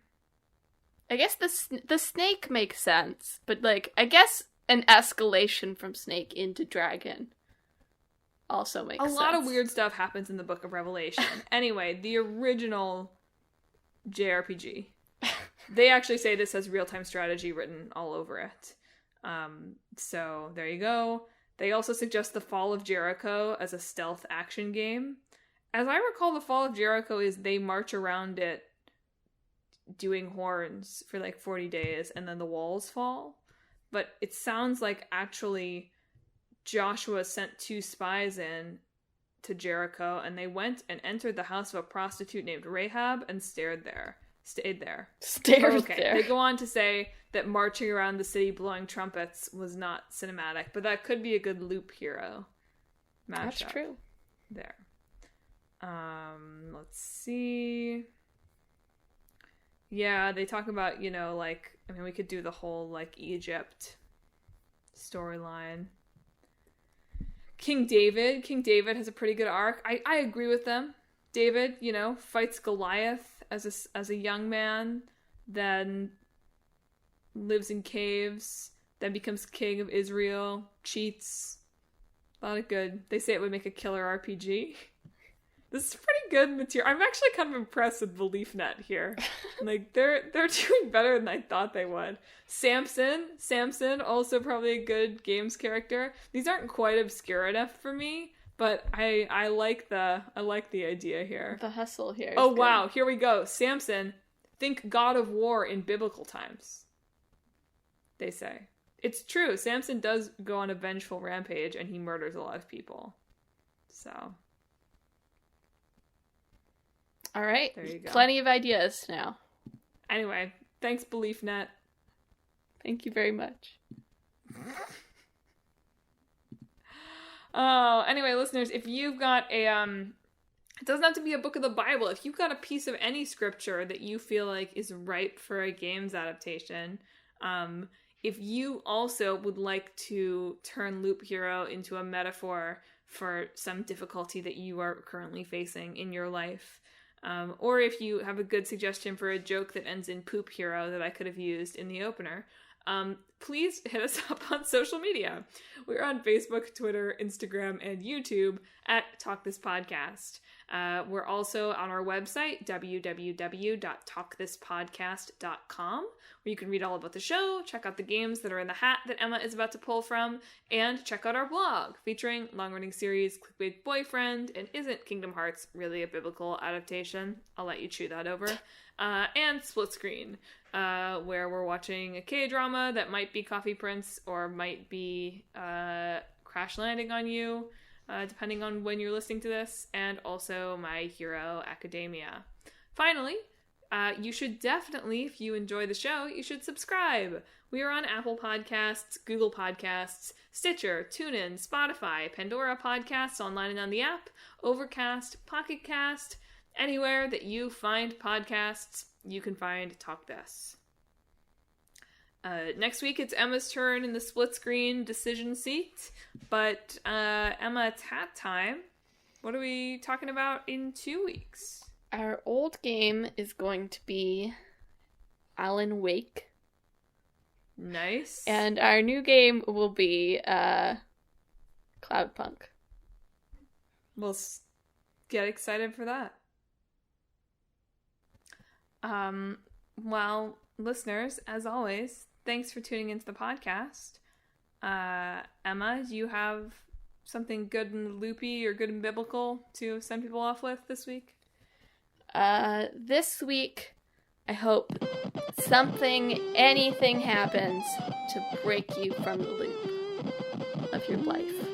I guess the snake makes sense, but, like, I guess an escalation from snake into dragon also makes sense. A lot of weird stuff happens in the Book of Revelation. Anyway, the original JRPG. They actually say this has real-time strategy written all over it. So, there you go. They also suggest The Fall of Jericho as a stealth action game. As I recall, The Fall of Jericho is they march around it doing horns for like 40 days and then the walls fall. But it sounds like actually Joshua sent 2 spies in to Jericho, and they went and entered the house of a prostitute named Rahab and stayed there. There. They go on to say that marching around the city blowing trumpets was not cinematic, but that could be a good Loop Hero mashup. That's true. There. Let's see. Yeah, they talk about, we could do the whole, Egypt storyline. King David has a pretty good arc. I agree with them. David, fights Goliath as a young man, then lives in caves, then becomes king of Israel, cheats. A lot of good. They say it would make a killer RPG. This is pretty good material. I'm actually kind of impressed with BeliefNet here. They're doing better than I thought they would. Samson, also probably a good games character. These aren't quite obscure enough for me, but I like the idea here. The hustle here. Oh, wow, here we go. Samson, think God of War in biblical times, they say. It's true. Samson does go on a vengeful rampage, and he murders a lot of people. So... all right. There you go. Plenty of ideas now. Anyway, thanks, BeliefNet. Thank you very much. Oh, anyway, listeners, if you've got it doesn't have to be a book of the Bible. If you've got a piece of any scripture that you feel like is ripe for a games adaptation, if you also would like to turn Loop Hero into a metaphor for some difficulty that you are currently facing in your life, or if you have a good suggestion for a joke that ends in Poop Hero that I could have used in the opener, please hit us up on social media. We're on Facebook, Twitter, Instagram, and YouTube at Talk This Podcast. We're also on our website, www.talkthispodcast.com, where you can read all about the show, check out the games that are in the hat that Emma is about to pull from, and check out our blog featuring long-running series Clickbait Boyfriend and Isn't Kingdom Hearts Really a Biblical Adaptation? I'll let you chew that over. And Split Screen, where we're watching a K-drama that might be Coffee Prince or might be Crash Landing on You, depending on when you're listening to this, and also My Hero Academia. Finally, you should definitely, if you enjoy the show, you should subscribe. We are on Apple Podcasts, Google Podcasts, Stitcher, TuneIn, Spotify, Pandora Podcasts, online and on the app, Overcast, Pocket Cast, anywhere that you find podcasts, you can find Talk This. Next week, it's Emma's turn in the split screen decision seat. But, Emma, it's hat time. What are we talking about in 2 weeks? Our old game is going to be Alan Wake. Nice. And our new game will be Cloudpunk. We'll get excited for that. Well, listeners, as always, thanks for tuning into the podcast. Emma, do you have something good and loopy or good and biblical to send people off with this week? This week, I hope anything happens to break you from the loop of your life.